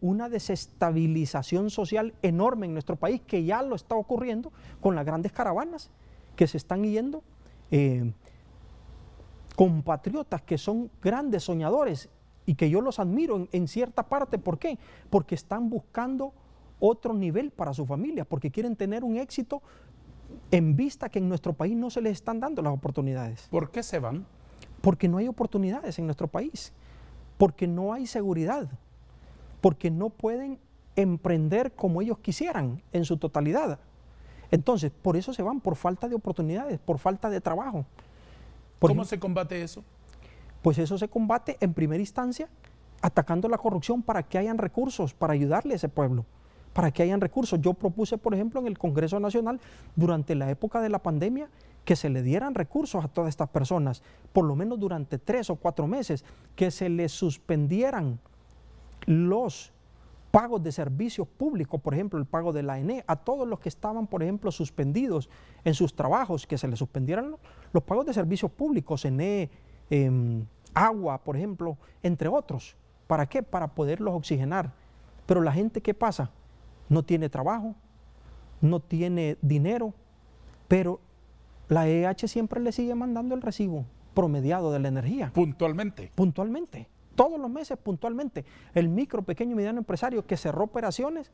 una desestabilización social enorme en nuestro país, que ya lo está ocurriendo con las grandes caravanas que se están yendo compatriotas que son grandes soñadores y que yo los admiro en cierta parte. ¿Por qué? Porque están buscando otro nivel para su familia, porque quieren tener un éxito en vista que en nuestro país no se les están dando las oportunidades. ¿Por qué se van? Porque no hay oportunidades en nuestro país, porque no hay seguridad, porque no pueden emprender como ellos quisieran en su totalidad. Entonces, por eso se van, por falta de oportunidades, por falta de trabajo. ¿Cómo se combate eso? Pues eso se combate en primera instancia atacando la corrupción para que hayan recursos para ayudarle a ese pueblo, para que hayan recursos. Yo propuse, por ejemplo, en el Congreso Nacional, durante la época de la pandemia, que se le dieran recursos a todas estas personas, por lo menos durante 3 o 4 meses, que se les suspendieran los pagos de servicios públicos, por ejemplo, el pago de la ENE, a todos los que estaban, por ejemplo, suspendidos en sus trabajos, que se les suspendieran los pagos de servicios públicos, ENE, agua, por ejemplo, entre otros. ¿Para qué? Para poderlos oxigenar. Pero la gente, ¿qué pasa? No tiene trabajo, no tiene dinero, pero la EH siempre le sigue mandando el recibo promediado de la energía. Puntualmente. Puntualmente. Todos los meses puntualmente. El micro, pequeño y mediano empresario que cerró operaciones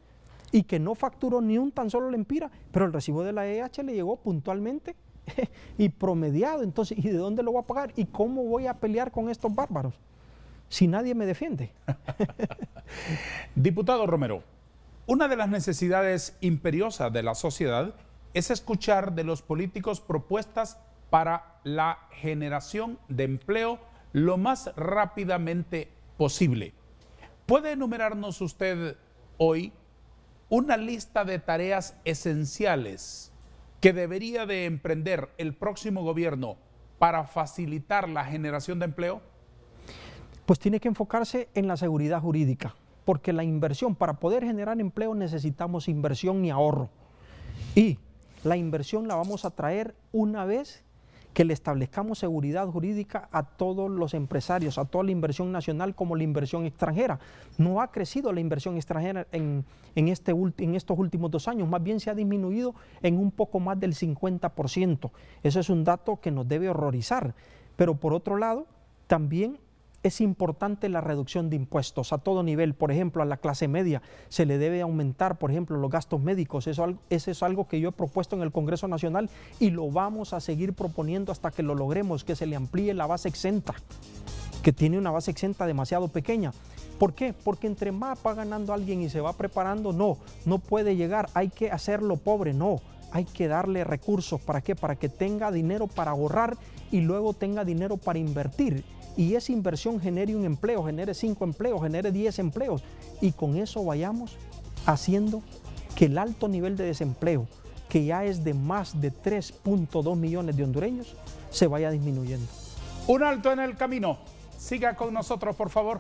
y que no facturó ni un tan solo lempira, pero el recibo de la EH le llegó puntualmente y promediado. Entonces, ¿y de dónde lo voy a pagar? ¿Y cómo voy a pelear con estos bárbaros si nadie me defiende? Diputado Romero, una de las necesidades imperiosas de la sociedad es escuchar de los políticos propuestas para la generación de empleo lo más rápidamente posible. ¿Puede enumerarnos usted hoy una lista de tareas esenciales que debería de emprender el próximo gobierno para facilitar la generación de empleo? Pues tiene que enfocarse en la seguridad jurídica, porque la inversión, para poder generar empleo necesitamos inversión y ahorro. Y la inversión la vamos a traer una vez que le establezcamos seguridad jurídica a todos los empresarios, a toda la inversión nacional como la inversión extranjera. No ha crecido la inversión extranjera en estos últimos 2 años, más bien se ha disminuido en un poco más del 50%. Eso es un dato que nos debe horrorizar. Pero por otro lado, también es importante la reducción de impuestos a todo nivel. Por ejemplo, a la clase media se le debe aumentar, por ejemplo, los gastos médicos. Eso es algo que yo he propuesto en el Congreso Nacional y lo vamos a seguir proponiendo hasta que lo logremos, que se le amplíe la base exenta, que tiene una base exenta demasiado pequeña. ¿Por qué? Porque entre más va ganando alguien y se va preparando, no puede llegar, hay que hacerlo pobre, no. Hay que darle recursos. ¿Para qué? Para que tenga dinero para ahorrar y luego tenga dinero para invertir. Y esa inversión genere un empleo, genere 5 empleos, genere 10 empleos. Y con eso vayamos haciendo que el alto nivel de desempleo, que ya es de más de 3.2 millones de hondureños, se vaya disminuyendo. Un alto en el camino. Siga con nosotros, por favor.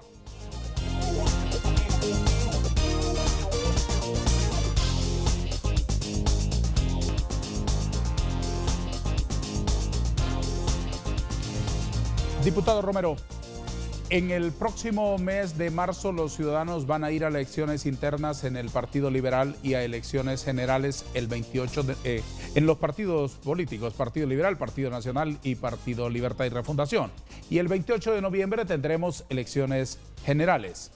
Diputado Romero, en el próximo mes de marzo los ciudadanos van a ir a elecciones internas en el Partido Liberal y a elecciones generales el 28 en los partidos políticos, Partido Liberal, Partido Nacional y Partido Libertad y Refundación. Y el 28 de noviembre tendremos elecciones generales.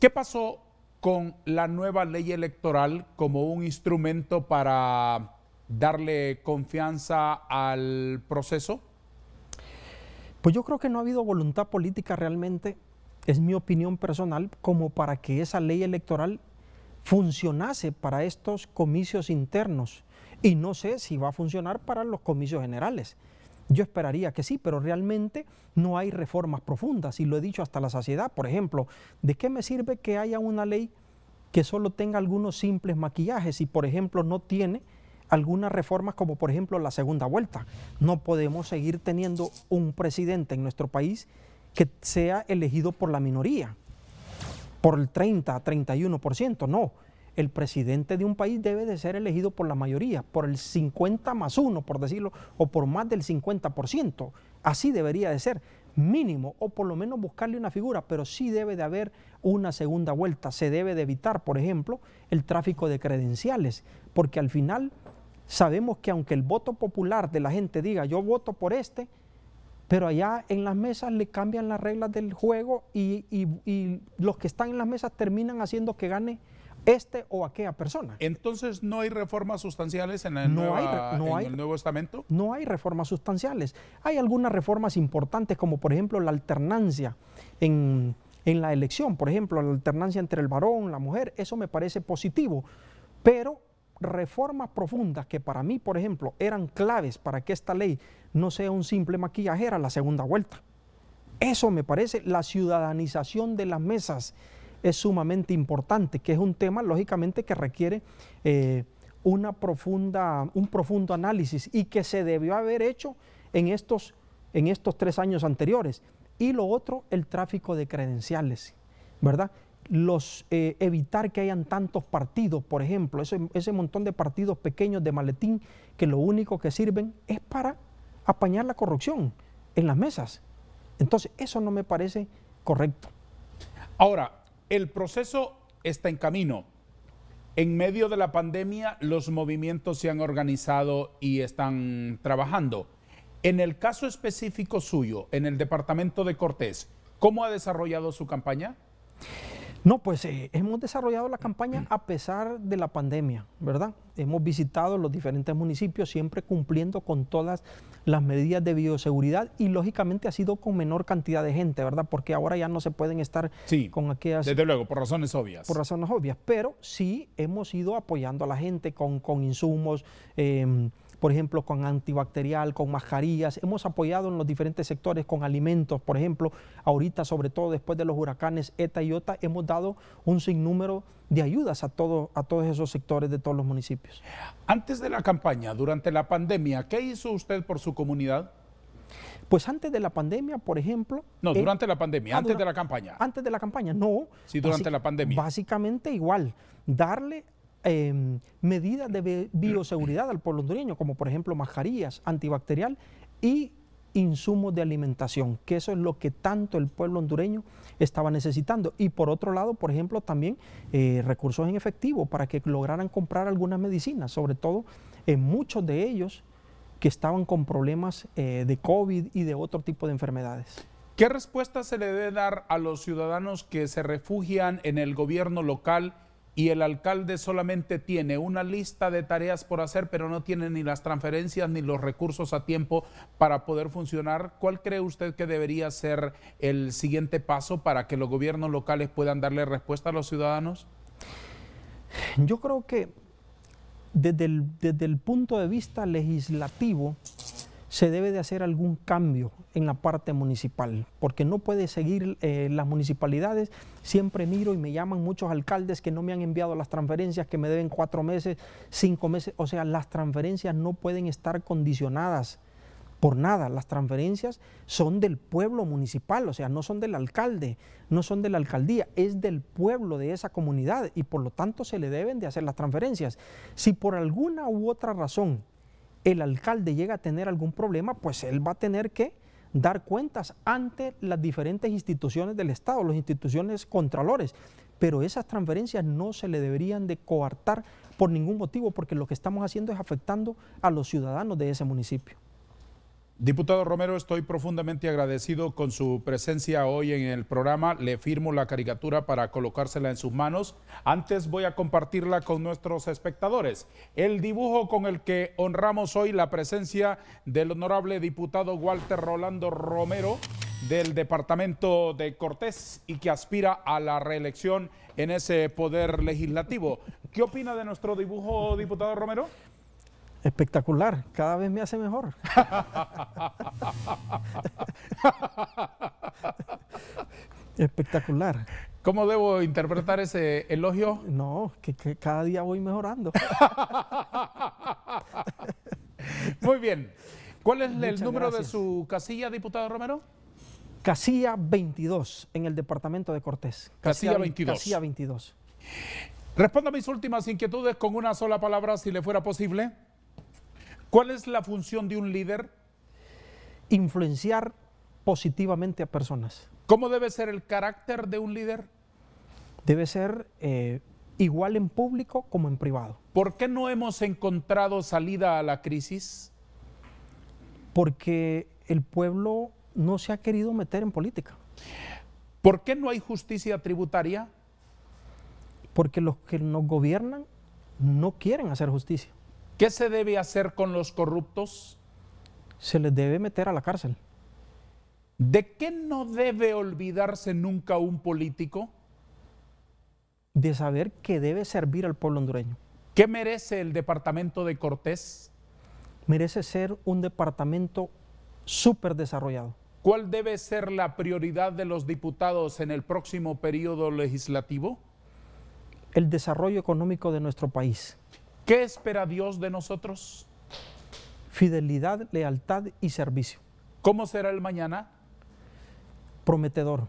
¿Qué pasó con la nueva ley electoral como un instrumento para darle confianza al proceso? Pues yo creo que no ha habido voluntad política realmente, es mi opinión personal, como para que esa ley electoral funcionase para estos comicios internos. Y no sé si va a funcionar para los comicios generales. Yo esperaría que sí, pero realmente no hay reformas profundas, y lo he dicho hasta la saciedad. Por ejemplo, ¿de qué me sirve que haya una ley que solo tenga algunos simples maquillajes y, por ejemplo, no tiene algunas reformas como por ejemplo la segunda vuelta? No podemos seguir teniendo un presidente en nuestro país que sea elegido por la minoría, por el 30, 31%, no. El presidente de un país debe de ser elegido por la mayoría, por el 50+1, por decirlo, o por más del 50%. Así debería de ser, mínimo, o por lo menos buscarle una figura, pero sí debe de haber una segunda vuelta. Se debe de evitar, por ejemplo, el tráfico de credenciales, porque al final sabemos que aunque el voto popular de la gente diga yo voto por este, pero allá en las mesas le cambian las reglas del juego y los que están en las mesas terminan haciendo que gane este o aquella persona. Entonces, ¿no hay reformas sustanciales en el, el nuevo estamento? No hay reformas sustanciales. Hay algunas reformas importantes, como por ejemplo la alternancia en la elección, por ejemplo, la alternancia entre el varón y la mujer, eso me parece positivo, pero reformas profundas que para mí, por ejemplo, eran claves para que esta ley no sea un simple maquillaje, era la segunda vuelta. Eso me parece, la ciudadanización de las mesas es sumamente importante, que es un tema, lógicamente, que requiere un profundo análisis y que se debió haber hecho en estos 3 años anteriores. Y lo otro, el tráfico de credenciales, ¿verdad? Evitar que hayan tantos partidos, por ejemplo, ese montón de partidos pequeños de maletín que lo único que sirven es para apañar la corrupción en las mesas. Entonces, eso no me parece correcto. Ahora, el proceso está en camino. En medio de la pandemia, los movimientos se han organizado y están trabajando. En el caso específico suyo, en el departamento de Cortés, ¿cómo ha desarrollado su campaña? No, pues hemos desarrollado la campaña a pesar de la pandemia, ¿verdad? Hemos visitado los diferentes municipios siempre cumpliendo con todas las medidas de bioseguridad y lógicamente ha sido con menor cantidad de gente, ¿verdad? Porque ahora ya no se pueden estar con aquellas... Desde luego, por razones obvias. Por razones obvias, pero sí hemos ido apoyando a la gente con insumos, por ejemplo, con antibacterial, con mascarillas. Hemos apoyado en los diferentes sectores con alimentos, por ejemplo, ahorita, sobre todo después de los huracanes ETA y OTA, hemos dado un sinnúmero de ayudas a todos esos sectores de todos los municipios. Antes de la campaña, durante la pandemia, ¿qué hizo usted por su comunidad? Pues antes de la pandemia, por ejemplo... No, durante la pandemia, antes de la campaña. Antes de la campaña, no. Sí, durante la pandemia. Básicamente igual, darle medidas de bioseguridad al pueblo hondureño, como por ejemplo mascarillas, antibacterial y insumos de alimentación, que eso es lo que tanto el pueblo hondureño estaba necesitando. Y por otro lado, por ejemplo, también recursos en efectivo para que lograran comprar algunas medicinas, sobre todo muchos de ellos que estaban con problemas de COVID y de otro tipo de enfermedades. ¿Qué respuesta se le debe dar a los ciudadanos que se refugian en el gobierno local y el alcalde solamente tiene una lista de tareas por hacer, pero no tiene ni las transferencias ni los recursos a tiempo para poder funcionar? ¿Cuál cree usted que debería ser el siguiente paso para que los gobiernos locales puedan darle respuesta a los ciudadanos? Yo creo que desde el punto de vista legislativo se debe de hacer algún cambio en la parte municipal, porque no puede seguir las municipalidades. Siempre miro y me llaman muchos alcaldes que no me han enviado las transferencias, que me deben 4 meses, 5 meses. O sea, las transferencias no pueden estar condicionadas por nada. Las transferencias son del pueblo municipal, o sea, no son del alcalde, no son de la alcaldía, es del pueblo de esa comunidad y por lo tanto se le deben de hacer las transferencias. Si por alguna u otra razón el alcalde llega a tener algún problema, pues él va a tener que dar cuentas ante las diferentes instituciones del Estado, las instituciones contralores, pero esas transferencias no se le deberían de coartar por ningún motivo, porque lo que estamos haciendo es afectando a los ciudadanos de ese municipio. Diputado Romero, estoy profundamente agradecido con su presencia hoy en el programa. Le firmo la caricatura para colocársela en sus manos. Antes voy a compartirla con nuestros espectadores. El dibujo con el que honramos hoy la presencia del honorable diputado Walter Rolando Romero del departamento de Cortés y que aspira a la reelección en ese poder legislativo. ¿Qué opina de nuestro dibujo, diputado Romero? Espectacular, cada vez me hace mejor. Espectacular. ¿Cómo debo interpretar ese elogio? No, que cada día voy mejorando. Muy bien. ¿Cuál es el número gracias. de su casilla, diputado Romero? Casilla 22, en el departamento de Cortés. Casilla 22. Casilla 22. Responda a mis últimas inquietudes con una sola palabra, si le fuera posible. ¿Cuál es la función de un líder? Influenciar positivamente a personas. ¿Cómo debe ser el carácter de un líder? Debe ser igual en público como en privado. ¿Por qué no hemos encontrado salida a la crisis? Porque el pueblo no se ha querido meter en política. ¿Por qué no hay justicia tributaria? Porque los que nos gobiernan no quieren hacer justicia. ¿Qué se debe hacer con los corruptos? Se les debe meter a la cárcel. ¿De qué no debe olvidarse nunca un político? De saber que debe servir al pueblo hondureño. ¿Qué merece el departamento de Cortés? Merece ser un departamento súper desarrollado. ¿Cuál debe ser la prioridad de los diputados en el próximo periodo legislativo? El desarrollo económico de nuestro país. ¿Qué espera Dios de nosotros? Fidelidad, lealtad y servicio. ¿Cómo será el mañana? Prometedor.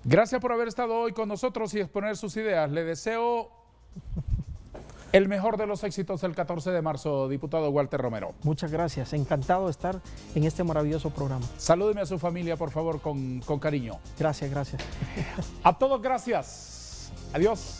Gracias por haber estado hoy con nosotros y exponer sus ideas. Le deseo el mejor de los éxitos el 14 de marzo, diputado Walter Romero. Muchas gracias. Encantado de estar en este maravilloso programa. Salúdeme a su familia, por favor, con cariño. Gracias, gracias. A todos, gracias. Adiós.